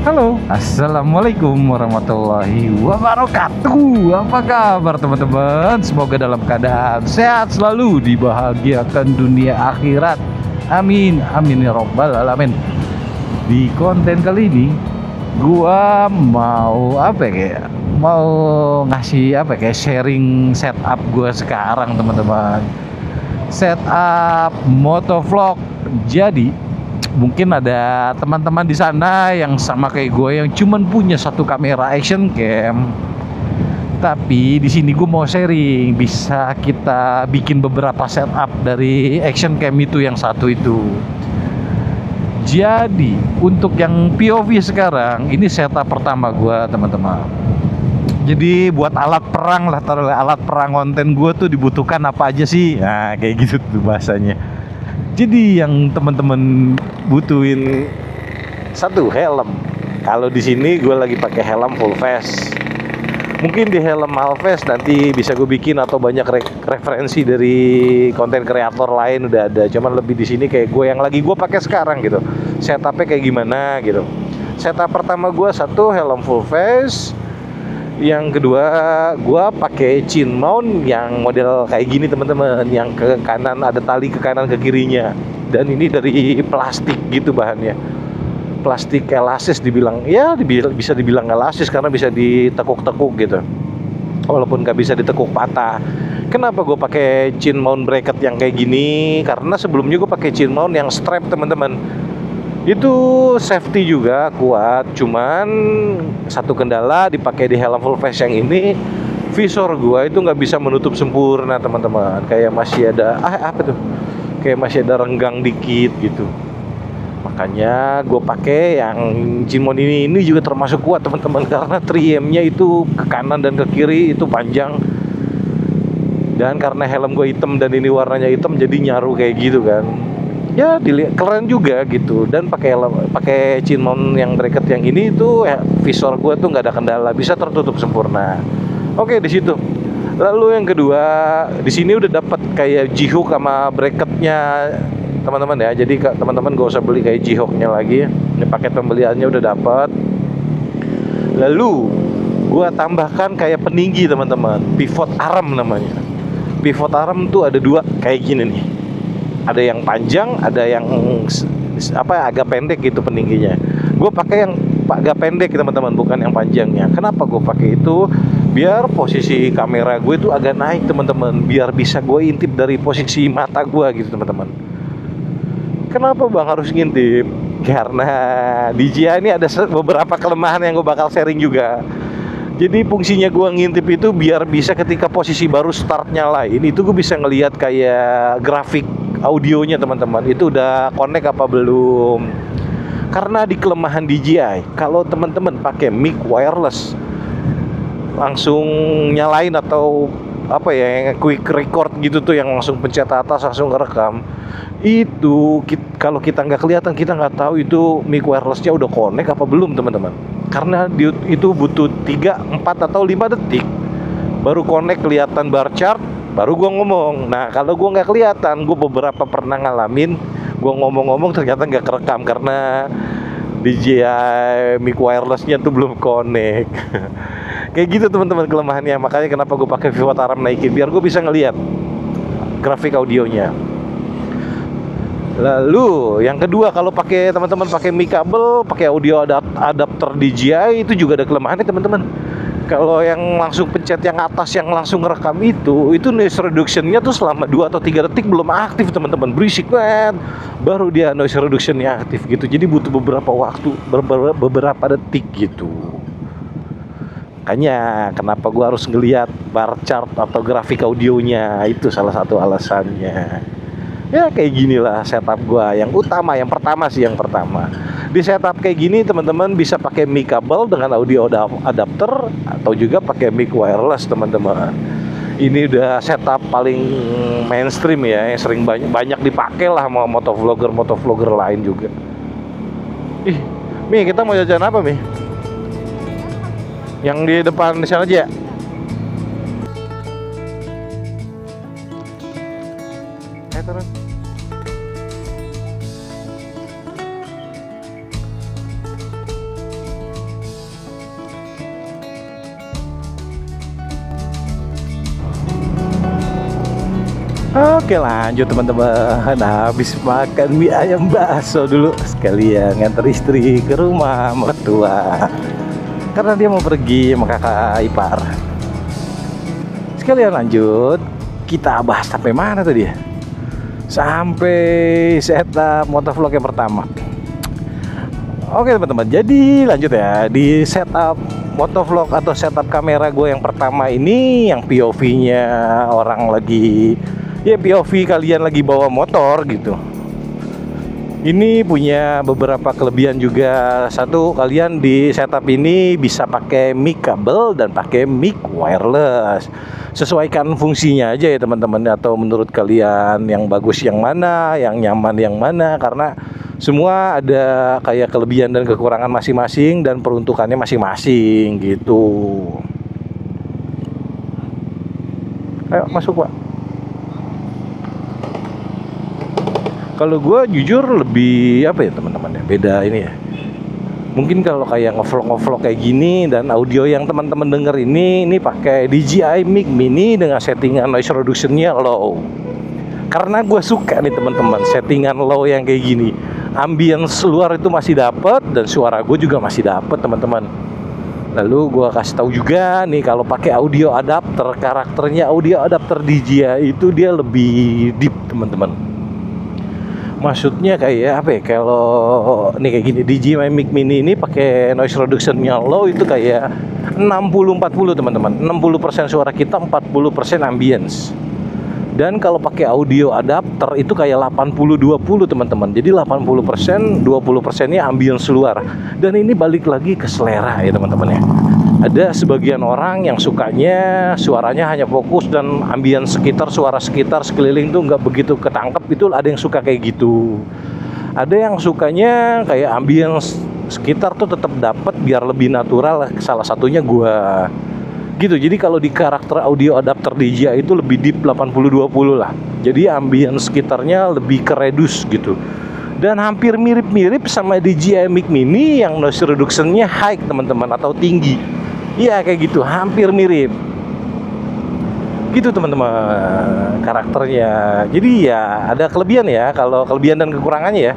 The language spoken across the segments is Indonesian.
Halo, Assalamualaikum warahmatullahi wabarakatuh. Apa kabar teman-teman? Semoga dalam keadaan sehat selalu, dibahagiakan dunia akhirat. Amin, amin ya robbal alamin. Di konten kali ini, gua mau ngasih sharing setup gua sekarang teman-teman. Setup motovlog. Jadi mungkin ada teman-teman di sana yang sama kayak gue yang cuman punya satu kamera action cam. Tapi di sini gue mau sharing, bisa kita bikin beberapa setup dari action cam itu yang satu itu. Jadi untuk yang POV sekarang, ini setup pertama gue teman-teman. Jadi buat alat perang lah, alat perang konten gue tuh dibutuhkan apa aja sih? Nah kayak gitu tuh bahasanya. Jadi yang teman-teman butuhin satu helm. Kalau di sini gue lagi pakai helm full face. Mungkin di helm half face nanti bisa gue bikin atau banyak referensi dari konten kreator lain udah ada. Cuman lebih di sini kayak gue yang lagi gue pakai sekarang gitu. Setupnya kayak gimana gitu. Setup pertama gue satu helm full face. Yang kedua, gue pakai chin mount yang model kayak gini teman-teman, yang ke kanan ada tali ke kanan ke kirinya, dan ini dari plastik gitu bahannya, plastik elasis dibilang, ya bisa dibilang elasis karena bisa ditekuk-tekuk gitu, walaupun nggak bisa ditekuk patah. Kenapa gue pakai chin mount bracket yang kayak gini? Karena sebelumnya gue pakai chin mount yang strap teman-teman. Itu safety juga kuat, cuman satu kendala dipakai di helm full face yang ini, visor gua itu nggak bisa menutup sempurna teman-teman, kayak masih ada kayak masih ada renggang dikit gitu. Makanya gue pakai yang Jimon ini juga termasuk kuat teman-teman, karena trimnya itu ke kanan dan ke kiri itu panjang, dan karena helm gue hitam dan ini warnanya hitam jadi nyaru kayak gitu kan. Ya dilihat keren juga gitu, dan pakai chin mount yang bracket yang ini tuh ya, visor gue tuh nggak ada kendala, bisa tertutup sempurna. Oke di situ. Lalu yang kedua, di sini udah dapat kayak G-hook sama bracketnya teman-teman ya. Jadi teman-teman gak usah beli kayak G-hooknya lagi. Ini paket pembeliannya udah dapat. Lalu gue tambahkan kayak peninggi teman-teman, pivot arm namanya. Pivot arm tuh ada dua kayak gini nih. Ada yang panjang, ada yang agak pendek gitu peningginya. Gue pakai yang agak pendek teman-teman, bukan yang panjangnya. Kenapa gue pakai itu? Biar posisi kamera gue itu agak naik teman-teman, biar bisa gue intip dari posisi mata gue gitu teman-teman. Kenapa bang harus ngintip? Karena DJI ini ada beberapa kelemahan yang gue bakal sharing juga. Jadi fungsinya gue ngintip itu biar bisa ketika posisi baru startnya lain, itu gue bisa ngelihat kayak grafik audionya teman-teman, itu udah connect apa belum. Karena di kelemahan DJI, kalau teman-teman pakai mic wireless langsung nyalain atau yang quick record gitu tuh, yang langsung pencet atas langsung ngerekam, itu kalau kita nggak kelihatan, kita nggak tahu itu mic wirelessnya udah connect apa belum teman-teman. Karena itu butuh 3, 4 atau 5 detik baru connect, kelihatan bar chart, baru gue ngomong. Nah kalau gue nggak kelihatan, gue beberapa pernah ngalamin gue ngomong-ngomong ternyata nggak kerekam karena DJI mic wirelessnya tuh belum connect. Kayak gitu teman-teman kelemahannya. Makanya kenapa gue pakai pivot arm naikin, biar gue bisa ngelihat grafik audionya. Lalu yang kedua, kalau teman-teman pakai mic kabel, pakai audio adapter DJI, itu juga ada kelemahannya teman-teman. Kalau yang langsung pencet yang atas yang langsung ngerekam itu noise reduction-nya tuh selama 2 atau 3 detik belum aktif teman-teman, berisik banget. Baru dia noise reduction-nya aktif gitu. Jadi butuh beberapa waktu, beberapa detik gitu. Makanya kenapa gua harus ngelihat bar chart atau grafik audionya, itu salah satu alasannya. Ya kayak ginilah setup gua yang utama, yang pertama. Di setup kayak gini teman-teman bisa pakai mic kabel dengan audio adapter atau juga pakai mic wireless teman-teman. Ini udah setup paling mainstream ya, yang sering banyak dipakai lah sama motovlogger lain juga. Mi, kita mau jajan apa Mi? Yang di depan di sana aja ya? Turun. Oke lanjut teman-teman. Habis makan mie ayam bakso dulu, sekalian nganter istri ke rumah mertua karena dia mau pergi sama kakak ipar. Sekalian lanjut, kita bahas sampai mana tadi ya? Sampai setup motovlog yang pertama. Oke teman-teman, jadi lanjut ya. Di setup motovlog atau setup kamera gue yang pertama ini, yang POV-nya orang lagi, ya POV kalian lagi bawa motor gitu. Ini punya beberapa kelebihan juga. Satu, kalian di setup ini bisa pakai mic kabel dan pakai mic wireless. Sesuaikan fungsinya aja ya teman-teman, atau menurut kalian yang bagus yang mana, yang nyaman yang mana, karena semua ada kayak kelebihan dan kekurangan masing-masing dan peruntukannya masing-masing gitu. Ayo masuk Pak. Kalau gue jujur lebih apa ya teman-teman ya, beda ini ya. Mungkin kalau kayak ngevlog kayak gini dan audio yang teman-teman denger ini pakai DJI Mic Mini dengan settingan noise reduction-nya low. Karena gue suka nih teman-teman, settingan low yang kayak gini. Ambience luar itu masih dapet dan suara gue juga masih dapet teman-teman. Lalu gue kasih tahu juga nih, kalau pakai audio adapter, karakternya audio adapter DJI itu dia lebih deep teman-teman. Maksudnya kayak apa ya, kalau nih kayak gini DJI Mic Mini ini pakai noise reduction-nya low itu kayak 60-40 teman-teman. 60% suara kita, 40% ambience. Dan kalau pakai audio adapter itu kayak 80-20 teman-teman. Jadi 80%, 20%-nya ambience luar. Dan ini balik lagi ke selera ya teman-teman ya. Ada sebagian orang yang sukanya suaranya hanya fokus dan ambience sekitar, suara sekitar sekeliling tuh nggak begitu ketangkep. Itu ada yang suka kayak gitu. Ada yang sukanya kayak ambience sekitar tuh tetap dapat biar lebih natural. Salah satunya gua gitu. Jadi kalau di karakter audio adapter DJI itu lebih deep, 80-20 lah. Jadi ambience sekitarnya lebih keredus gitu. Dan hampir mirip-mirip sama DJI Mic Mini yang noise reduction-nya high teman-teman, atau tinggi. Iya kayak gitu, hampir mirip. Gitu teman-teman karakternya. Jadi ya ada kelebihan ya, kalau kelebihan dan kekurangannya ya.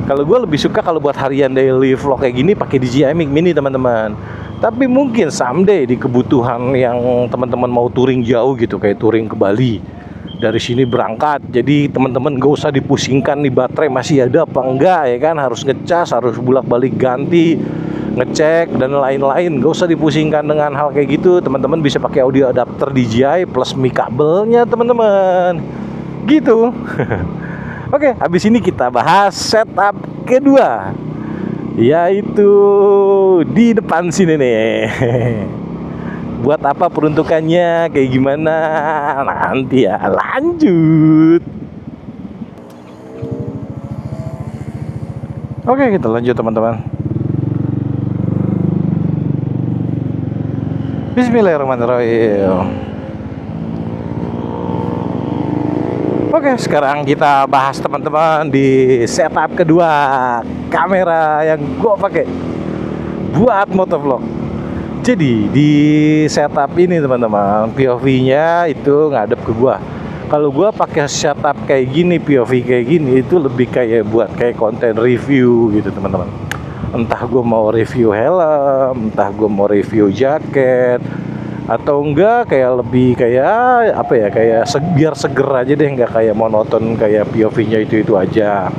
Kalau gue lebih suka kalau buat harian daily vlog kayak gini pakai DJI Mic Mini teman-teman. Tapi mungkin someday di kebutuhan yang teman-teman mau touring jauh gitu, kayak touring ke Bali, dari sini berangkat, jadi teman-teman gak usah dipusingkan nih baterai masih ada apa enggak ya kan, harus ngecas, harus bolak-balik ganti, ngecek dan lain-lain. Gak usah dipusingkan dengan hal kayak gitu. Teman-teman bisa pakai audio adapter DJI plus mic kabelnya teman-teman gitu. Oke, habis ini kita bahas setup kedua, yaitu di depan sini nih. Buat apa peruntukannya, kayak gimana, nanti ya lanjut. Oke, kita lanjut teman-teman. Bismillahirrahmanirrahim. Oke, sekarang kita bahas teman-teman di setup kedua kamera yang gue pakai buat motovlog. Jadi di setup ini teman-teman, POV-nya itu ngadep ke gua. Kalau gua pakai setup kayak gini, POV kayak gini, itu lebih kayak buat kayak konten review gitu teman-teman. Entah gua mau review helm, entah gua mau review jaket, atau enggak kayak lebih kayak apa ya, kayak biar seger aja deh, nggak kayak monoton kayak POV-nya itu aja.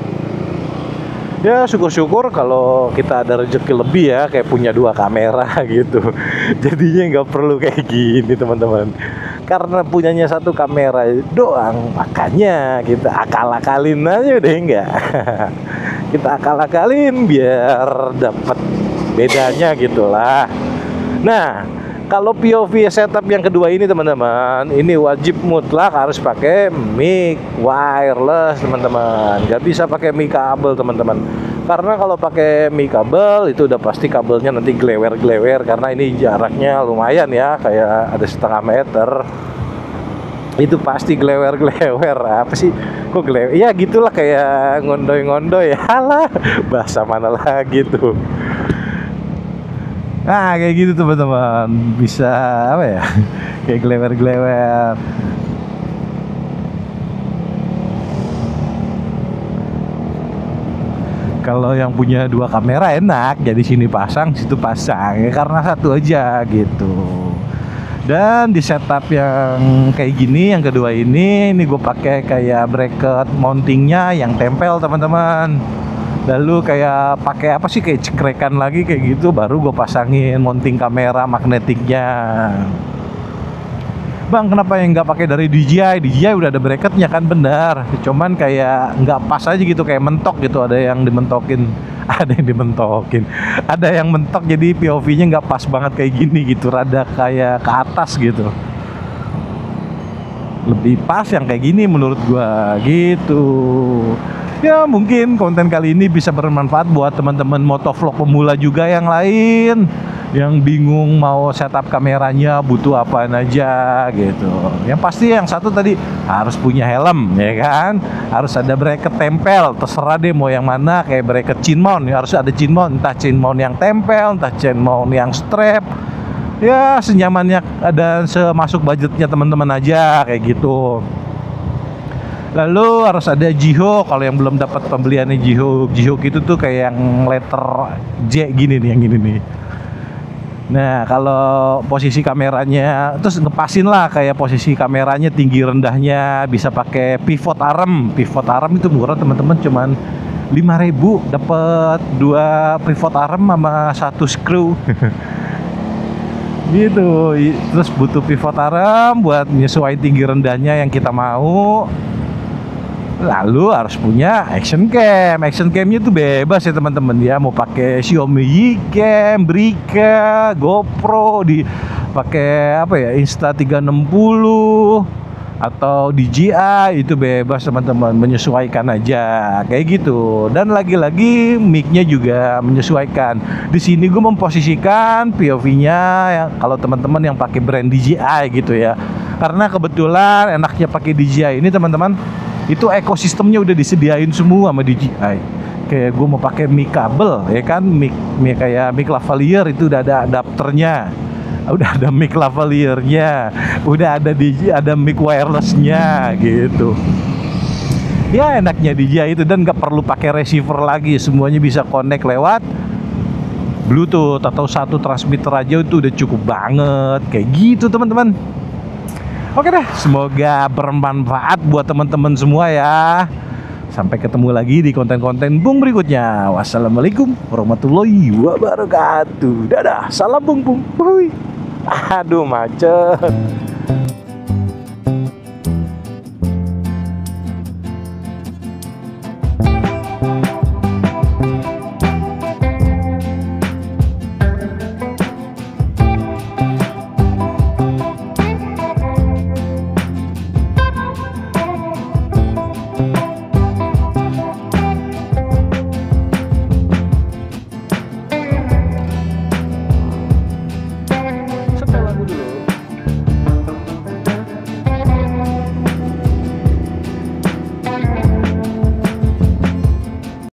Ya syukur-syukur kalau kita ada rezeki lebih ya, kayak punya 2 kamera gitu. Jadinya nggak perlu kayak gini teman-teman. Karena punyanya 1 kamera doang, makanya kita akal-akalin aja deh, enggak. Kita akal-akalin biar dapat bedanya gitulah. Nah, kalau POV setup yang kedua ini teman-teman, ini wajib mutlak harus pakai mic wireless teman-teman. Gak bisa pakai mic kabel teman-teman. Karena kalau pakai mic kabel itu udah pasti kabelnya nanti glewer-glewer, karena ini jaraknya lumayan ya, kayak ada 1/2 meter. Itu pasti glewer-glewer. Apa sih? Kok glewer? Ya gitulah, kayak ngondoy-ngondoy. Halah, bahasa mana lagi tuh. Nah kayak gitu teman-teman, bisa apa ya, kayak glewer-glewer. Kalau yang punya dua kamera enak, jadi sini pasang, situ pasang ya, karena satu aja gitu. Dan di setup yang kayak gini, yang kedua ini gue pakai kayak bracket mountingnya yang tempel teman-teman. Lalu kayak pakai apa sih, kayak cekrekan lagi kayak gitu, baru gue pasangin mounting kamera magnetiknya. Bang, kenapa yang nggak pakai dari DJI? DJI udah ada bracketnya kan, benar. Cuman kayak nggak pas aja gitu, kayak mentok gitu. Ada yang dimentokin, ada yang dimentokin, ada yang mentok, jadi POV-nya nggak pas banget kayak gini gitu. Rada kayak ke atas gitu. Lebih pas yang kayak gini menurut gua gitu. Ya mungkin konten kali ini bisa bermanfaat buat teman-teman motovlog pemula juga yang lain, yang bingung mau setup kameranya butuh apaan aja gitu. Yang pasti yang satu tadi harus punya helm ya kan, harus ada bracket tempel, terserah deh mau yang mana, kayak bracket chin mount ya, harus ada chin mount, entah chin mount yang tempel, entah chin mount yang strap. Ya senyamannya ada, semasuk budgetnya teman-teman aja kayak gitu. Lalu harus ada G-Hook, kalau yang belum dapat pembeliannya G-Hook. G-Hook itu tuh kayak yang letter J gini nih, yang gini nih. Nah kalau posisi kameranya, terus ngepasin lah kayak posisi kameranya, tinggi rendahnya, bisa pakai pivot arm. Pivot arm itu murah teman-teman, cuman 5.000 dapat 2 pivot arm sama 1 screw. Gitu. Terus butuh pivot arm buat menyesuaikan tinggi rendahnya yang kita mau. Lalu harus punya action cam. Action camnya tuh bebas ya teman-teman ya, mau pakai Xiaomi Yicam, Brica, GoPro, pakai apa ya, Insta360 atau DJI, itu bebas teman-teman, menyesuaikan aja kayak gitu. Dan lagi-lagi mic-nya juga menyesuaikan. Di sini gue memposisikan POV-nya ya, kalau teman-teman yang pakai brand DJI gitu ya. Karena kebetulan enaknya pakai DJI ini teman-teman, itu ekosistemnya udah disediain semua sama DJI. Kayak gue mau pakai mic kabel ya kan, mic kayak mic lavalier itu udah ada adapternya, udah ada mic lavaliernya, udah ada mic wirelessnya gitu. Ya enaknya DJI itu, dan nggak perlu pakai receiver lagi, semuanya bisa connect lewat Bluetooth atau satu transmitter aja itu udah cukup banget kayak gitu teman-teman. Oke deh, semoga bermanfaat buat teman-teman semua ya. Sampai ketemu lagi di konten-konten Bung berikutnya. Wassalamualaikum warahmatullahi wabarakatuh. Dadah, salam Bung Bung. Aduh macet.